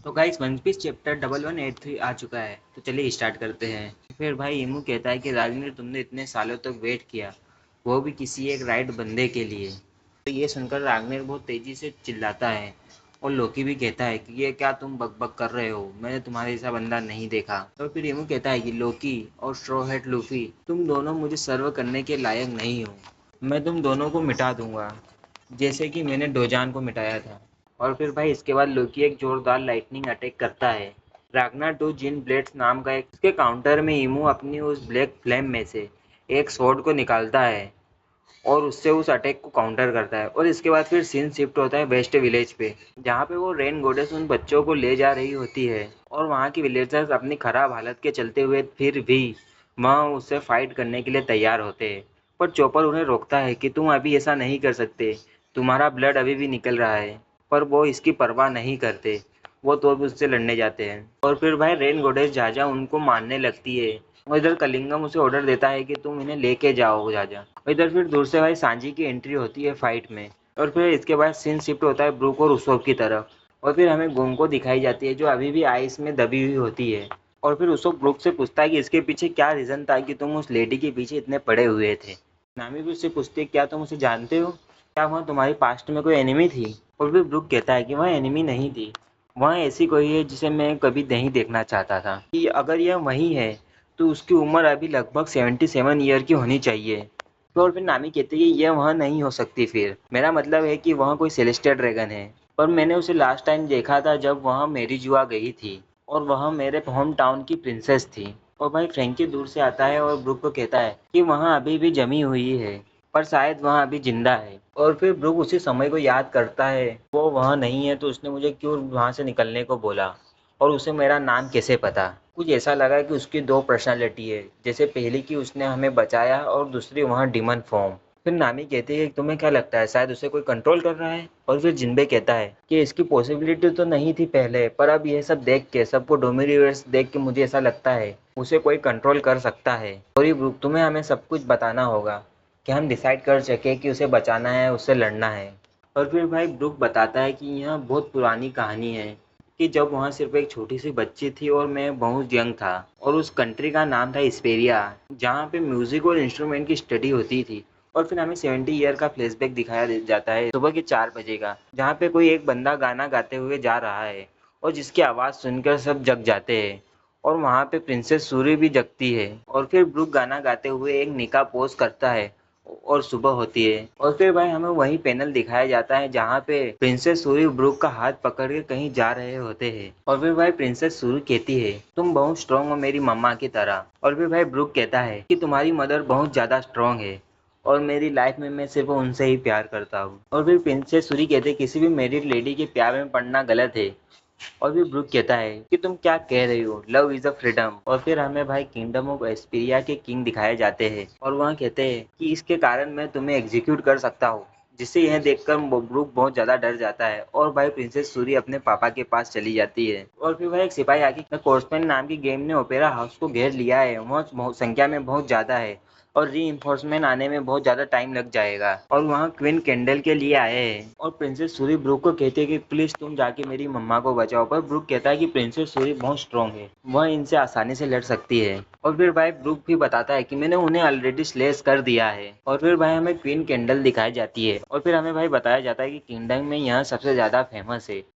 तो guys one piece chapter 1183 आ चुका है, तो चलिए स्टार्ट करते हैं। फिर भाई इमू कहता है कि राजवीर तुमने इतने सालों तक वेट किया, वो भी किसी एक राइट बंदे के लिए। तो ये सुनकर रागनेर बहुत तेजी से चिल्लाता है और लोकी भी कहता है कि ये क्या तुम बकबक कर रहे हो, मैंने तुम्हारे जैसा बंदा नहीं देखा। तो फिर इमू कहता है कि लोकी और स्ट्रॉ हैट लूफी, तुम दोनों मुझे सर्व करने के लायक नहीं हो, मैं तुम दोनों को मिटा दूंगा जैसे कि मैंने डोजान को मिटाया था। और फिर भाई इसके बाद लोकी एक जोरदार लाइटनिंग अटैक करता है। रागना टू जिन ब्लेड्स नाम का एक उसके काउंटर में इमू अपनी उस ब्लैक फ्लेम में से एक स्वॉर्ड को निकालता है और उससे उस अटैक को काउंटर करता है। और इसके बाद फिर सीन शिफ्ट होता है वेस्ट विलेज पे, जहाँ पे वो रेन गोडेस उन बच्चों को ले जा रही होती है और वहाँ की विलेजर्स अपनी खराब हालत के चलते हुए फिर भी वहाँ उससे फाइट करने के लिए तैयार होते हैं। पर चॉपर उन्हें रोकता है कि तुम अभी ऐसा नहीं कर सकते, तुम्हारा ब्लड अभी भी निकल रहा है। पर वो इसकी परवाह नहीं करते, वो तो भी उससे लड़ने जाते हैं। और फिर भाई रेन गोडेस जाजा उनको मारने लगती है और इधर कलिंगम उसे ऑर्डर देता है कि तुम इन्हें लेके जाओ जाजा। और इधर फिर दूर से भाई सांजी की एंट्री होती है फाइट में। और फिर इसके बाद सीन शिफ्ट होता है ब्रूक और उसोप की तरफ। और फिर हमें गोंको दिखाई जाती है जो अभी भी आइस में दबी हुई होती है। और फिर उसोप ब्रूक से पूछता है कि इसके पीछे क्या रीज़न था कि तुम उस लेडी के पीछे इतने पड़े हुए थे। नामी भी उससे पूछती है क्या तुम उसे जानते हो, क्या वह तुम्हारी पास्ट में कोई एनिमी थी। और फिर ब्रूक कहता है कि वह एनिमी नहीं थी, वह ऐसी कोई है जिसे मैं कभी नहीं देखना चाहता था। कि अगर यह वही है तो उसकी उम्र अभी लगभग 77 ईयर की होनी चाहिए। तो और फिर नामी कहती है कि यह वह नहीं हो सकती, फिर मेरा मतलब है कि वह कोई सेलेस्टियल ड्रैगन है। पर मैंने उसे लास्ट टाइम देखा था जब वह मेरी जुआ गई थी और वह मेरे होम टाउन की प्रिंसेस थी। और भाई फ्रेंकी दूर से आता है और ब्रूक को कहता है कि वहाँ अभी भी जमी हुई है, पर शायद वहाँ अभी जिंदा है। और फिर ब्रूक उसी समय को याद करता है, वो वहाँ नहीं है तो उसने मुझे क्यों वहाँ से निकलने को बोला और उसे मेरा नाम कैसे पता। कुछ ऐसा लगा कि उसकी दो पर्सनालिटी है, जैसे पहली कि उसने हमें बचाया और दूसरी वहाँ डिमन फॉर्म। फिर नामी कहती है कि तुम्हें क्या लगता है शायद उसे कोई कंट्रोल कर रहा है। और फिर जिनबे कहता है कि इसकी पॉसिबिलिटी तो नहीं थी पहले, पर अब यह सब देख के, सबको डोमिनिवर्स देख के मुझे ऐसा लगता है उसे कोई कंट्रोल कर सकता है। और ये ब्रूक तुम्हें हमें सब कुछ बताना होगा कि हम डिसाइड कर सके कि उसे बचाना है, उससे लड़ना है। और फिर भाई ब्रूक बताता है कि यह बहुत पुरानी कहानी है कि जब वहाँ सिर्फ एक छोटी सी बच्ची थी और मैं बहुत यंग था, और उस कंट्री का नाम था इस्पेरिया, जहाँ पे म्यूजिक और इंस्ट्रूमेंट की स्टडी होती थी। और फिर हमें 70 ईयर का फ्लैशबैक दिखाया जाता है सुबह के 4 बजे का, जहाँ पे कोई एक बंदा गाना गाते हुए जा रहा है और जिसकी आवाज़ सुनकर सब जग जाते हैं। और वहाँ पे प्रिंसेस सूरी भी जगती है। और फिर ब्रूक गाना गाते हुए एक निका पोज करता है और सुबह होती है। और फिर भाई हमें वही पैनल दिखाया जाता है जहाँ पे प्रिंसेस सूरी ब्रूक का हाथ पकड़ के कहीं जा रहे होते हैं। और फिर भाई प्रिंसेस सूरी कहती है तुम बहुत स्ट्रांग हो मेरी मम्मा की तरह। और फिर भाई ब्रूक कहता है कि तुम्हारी मदर बहुत ज़्यादा स्ट्रांग है और मेरी लाइफ में मैं सिर्फ उनसे ही प्यार करता हूँ। और फिर प्रिंसेस सूरी कहते हैं किसी भी मैरिड लेडी के प्यार में पड़ना गलत है। और फिर ब्रूक कहता है कि तुम क्या कह रही हो, लव इज अ फ्रीडम। और फिर हमें भाई किंगडम ऑफ एस्पिरिया के किंग दिखाए जाते हैं और वह कहते हैं कि इसके कारण मैं तुम्हें एग्जीक्यूट कर सकता हूँ। जिससे यह देखकर ब्रूक बहुत ज्यादा डर जाता है और भाई प्रिंसेस सूरी अपने पापा के पास चली जाती है। और फिर भाई एक सिपाही आके कोर्समैन नाम की गेम ने ओपेरा हाउस को घेर लिया है, वह संख्या में बहुत ज्यादा है और री आने में बहुत ज़्यादा टाइम लग जाएगा और वहाँ क्वीन कैंडल के लिए आए हैं। और प्रिंसेस सूरी ब्रूक को कहते हैं कि प्लीज़ तुम जाके मेरी मम्मा को बचाओ। पर ब्रूक कहता है कि प्रिंसेस सूरी बहुत स्ट्रांग है, वह इनसे आसानी से लड़ सकती है। और फिर भाई ब्रूक भी बताता है कि मैंने उन्हें ऑलरेडी स्लेस कर दिया है। और फिर भाई हमें क्वीन कैंडल दिखाई जाती है और फिर हमें भाई बताया जाता है कि किंगडम में यह सबसे ज़्यादा फेमस है।